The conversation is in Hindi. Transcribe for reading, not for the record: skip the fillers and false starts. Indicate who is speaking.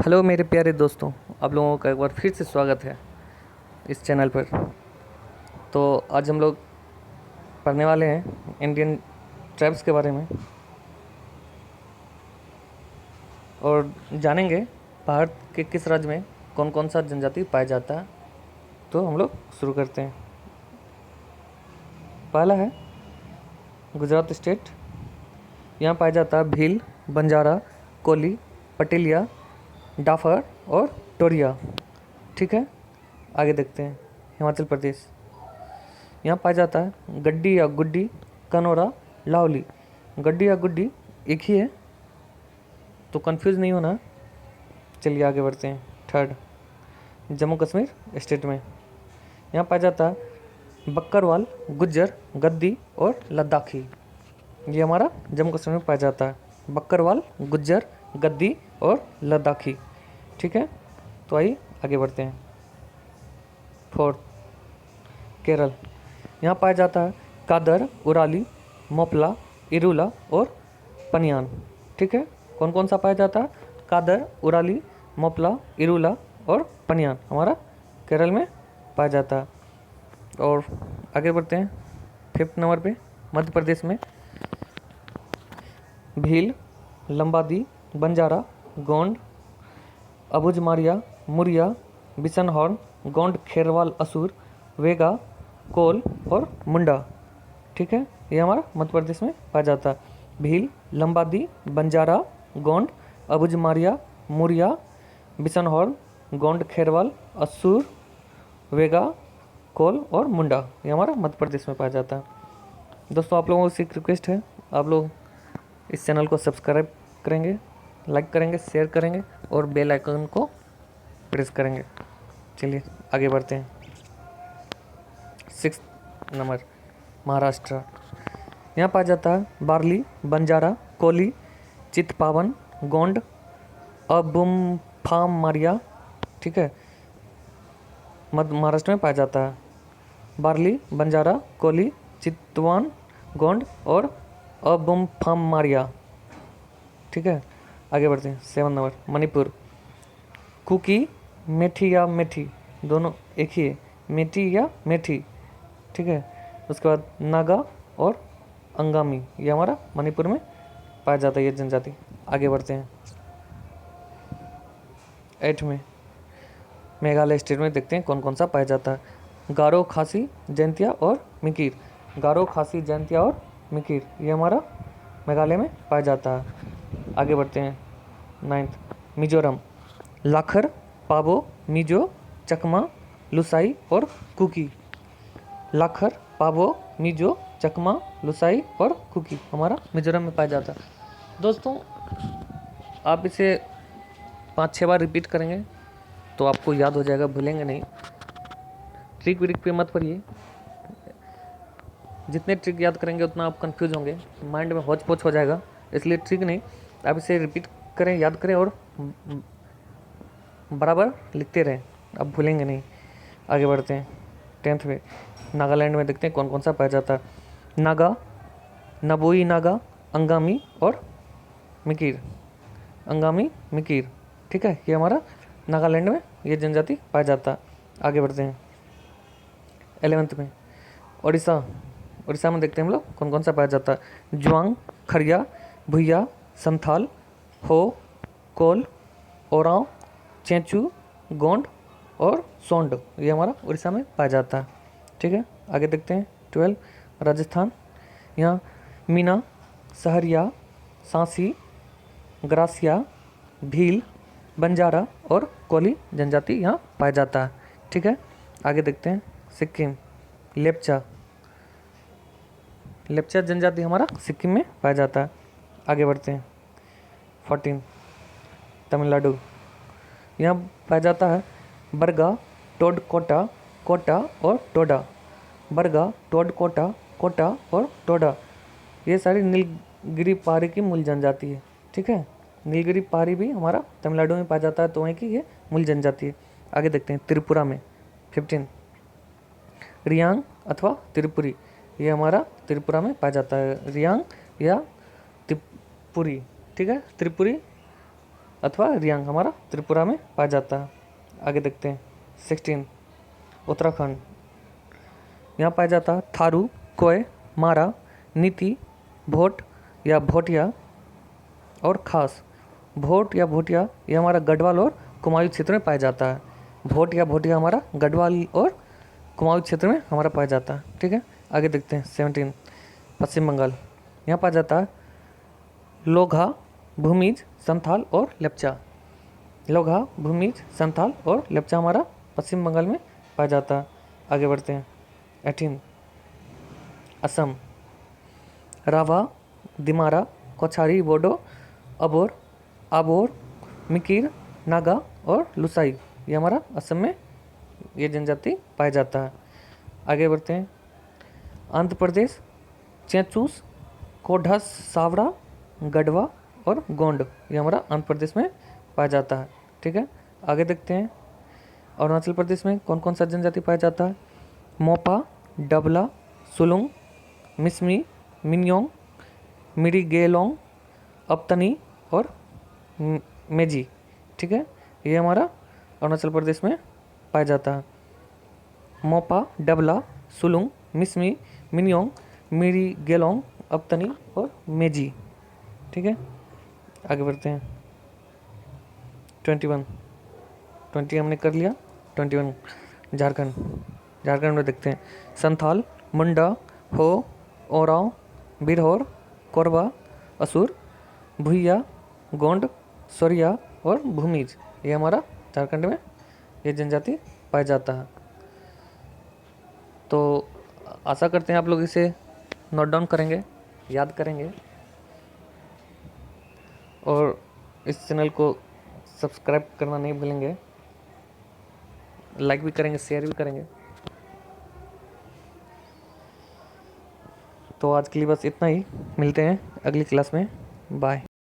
Speaker 1: हेलो मेरे प्यारे दोस्तों, आप लोगों का एक बार फिर से स्वागत है इस चैनल पर। तो आज हम लोग पढ़ने वाले हैं इंडियन ट्राइब्स के बारे में और जानेंगे भारत के किस राज्य में कौन कौन सा जनजाति पाया जाता है। तो हम लोग शुरू करते हैं। पहला है गुजरात स्टेट। यहाँ पाया जाता है भील, बंजारा, कोली, पटेलिया, डाफर और टोरिया। ठीक है, आगे देखते हैं। हिमाचल प्रदेश, यहाँ पाया जाता है गड्डी या गुड्डी, कनौरा, लाहौली। गड्डी या गुड्डी एक ही है, तो कंफ्यूज नहीं होना। चलिए आगे बढ़ते हैं। थर्ड, जम्मू कश्मीर स्टेट में यहाँ पाया जाता है बक्करवाल, गुज्जर, गद्दी और लद्दाखी। ये हमारा जम्मू कश्मीर में पाया जाता है बक्करवाल, गुज्जर, गद्दी और लद्दाखी। ठीक है, तो आइए आगे बढ़ते हैं। फोर्थ, केरल, यहाँ पाया जाता है कादर, उराली, मोपला, इरूला और पनियान। ठीक है, कौन कौन सा पाया जाता है? कादर, उराली, मोपला, इरूला और पनियान हमारा केरल में पाया जाता है। और आगे बढ़ते हैं। फिफ्थ नंबर पे मध्य प्रदेश में भील, लंबादी, बंजारा, गोंड, अबुझमारिया, मुरिया, बिशनहॉर्न, गोंड, खेरवाल, असुर, वेगा, कोल और मुंडा। ठीक है, ये हमारा मध्य प्रदेश में पाया जाता है। भील, लंबादी, बंजारा, गोंड, अबुझमारिया, मुरिया, बिशनहॉर्न, गोंड, खेरवाल, असुर, वेगा, कोल और मुंडा, ये हमारा मध्य प्रदेश में पाया जाता है। दोस्तों, आप लोगों से एक रिक्वेस्ट है, आप लोग इस चैनल को सब्सक्राइब करेंगे, लाइक करेंगे, शेयर करेंगे और बेल आइकन को प्रेस करेंगे। चलिए आगे बढ़ते हैं। सिक्स नंबर, महाराष्ट्र, यहाँ पाया जाता है बार्ली, बंजारा, कोली, चितपावन, गोंड, अबुमफामारिया। ठीक है, मध्य महाराष्ट्र में पाया जाता है बार्ली, बंजारा, कोली, चितवान, गोंड और अबुमफामारिया। ठीक है, आगे बढ़ते हैं। सेवन नंबर, मणिपुर, कुकी, मेठी या मेठी, दोनों एक ही है, मेठी या मेठी। ठीक है, उसके बाद नागा और अंगामी, ये हमारा मणिपुर में पाया जाता है ये जनजाति। आगे बढ़ते हैं। एट में मेघालय स्टेट में देखते हैं कौन कौन सा पाया जाता है। गारो, खासी, जैंतिया और मिकिर। गारो, खासी, जैंतिया और मिकिर, ये हमारा मेघालय में पाया जाता है। आगे बढ़ते हैं। नाइन्थ, मिजोरम, लाखर, पाबो, मिजो, चकमा, लुसाई और कुकी। लाखर, पाबो, मिजो, चकमा, लुसाई और कुकी हमारा मिजोरम में पाया जाता है। दोस्तों, आप इसे 5-6 बार रिपीट करेंगे तो आपको याद हो जाएगा, भूलेंगे नहीं। ट्रिक व्रिक पे मत पड़िए, जितने ट्रिक याद करेंगे उतना आप कंफ्यूज होंगे, माइंड में होच पोच हो जाएगा। इसलिए ट्रिक नहीं, आप इसे रिपीट करें, याद करें और बराबर लिखते रहें, आप भूलेंगे नहीं। आगे बढ़ते हैं। 10th में नागालैंड में देखते हैं कौन कौन सा पाया जाता है। नागा, नबोई नागा, अंगामी और मिकिर। अंगामी, मिकिर। ठीक है, ये हमारा नागालैंड में ये जनजाति पाया जाता है। आगे बढ़ते हैं। 11th में उड़ीसा, उड़ीसा में देखते हैं हम लोग कौन कौन सा पाया जाता है। जुआंग, खरिया, भुइया, संथाल, हो, कोल, ओरांव, चेंचू, गोंड और सोंड, ये हमारा उड़ीसा में पाया जाता है। ठीक है, आगे देखते हैं। 12, राजस्थान, यहाँ मीना, सहरिया, सांसी, ग्रासिया, भील, बंजारा और कोली जनजाति यहाँ पाया जाता है। ठीक है, आगे देखते हैं। सिक्किम, लेप्चा, लेप्चा जनजाति हमारा सिक्किम में पाया जाता है। आगे बढ़ते हैं। 14, तमिलनाडु, यहाँ पाया जाता है बरगा, टोड कोटा, कोटा और टोडा। बरगा, टोड कोटा, कोटा और टोडा, ये सारी नीलगिरी पहाड़ी की मूल जनजाति है। ठीक है, नीलगिरी पहाड़ी भी हमारा तमिलनाडु में पाया जाता है, तो वहीं की ये मूल जनजाति है। आगे देखते हैं। त्रिपुरा में 15, रियांग अथवा त्रिपुरी, ये हमारा त्रिपुरा में पाया जाता है। रियांग या त्रिपुरी। ठीक है, त्रिपुरी अथवा रियांग हमारा त्रिपुरा में पाया जाता है। आगे देखते हैं 16 उत्तराखंड। यहाँ पाया जाता है थारू, कोय, मारा, नीति, भोट या भोटिया और खास। भोट या भोटिया ये हमारा गढ़वाल और कुमाऊं क्षेत्र में पाया जाता है। भोट या भोटिया हमारा गढ़वाल और कुमाऊं क्षेत्र में हमारा पाया जाता है। ठीक है, आगे देखते हैं 17 पश्चिम बंगाल। यहाँ पाया जाता है लोघा, भूमिज, संथाल और लेप्चा। लोघा, भूमिज, संथाल और लेप्चा हमारा पश्चिम बंगाल में पाया जाता है। आगे बढ़ते हैं 18 असम। राभा, दिमारा, कोछारी, बोडो, अबोर, आबोर, मिकिर, नागा और लुसाई ये हमारा असम में ये जनजाति पाया जाता है। आगे बढ़ते हैं आंध्र प्रदेश। चेचूस, कोढ़स, सावड़ा, गढ़वा और गोंड ये हमारा आंध्र प्रदेश में पाया जाता है। ठीक है, आगे देखते हैं अरुणाचल प्रदेश में कौन कौन सा जनजाति पाया जाता है। मोपा, डबला, सुलुंग, मिसमी, मिन्योंग, मिरीगेलोंग, अपतनी और मेजी। ठीक है, ये हमारा अरुणाचल प्रदेश में पाया जाता है। मोपा, डबला, सुलुंग, मिसमी, मिन्योंग, मिरीगेलोंग, अपतनी और मेजी। ठीक है, आगे बढ़ते हैं 21 20 हमने कर लिया। 21 झारखंड। झारखंड में देखते हैं संथाल, मुंडा, हो, ओराव, बिरहोर, कोरबा, असुर, भुइया, गोंड, सोरिया और भूमिज ये हमारा झारखंड में ये जनजाति पाया जाता है। तो आशा करते हैं आप लोग इसे नोट डाउन करेंगे, याद करेंगे और इस चैनल को सब्सक्राइब करना नहीं भूलेंगे, लाइक भी करेंगे, शेयर भी करेंगे। तो आज के लिए बस इतना ही, मिलते हैं अगली क्लास में, बाय।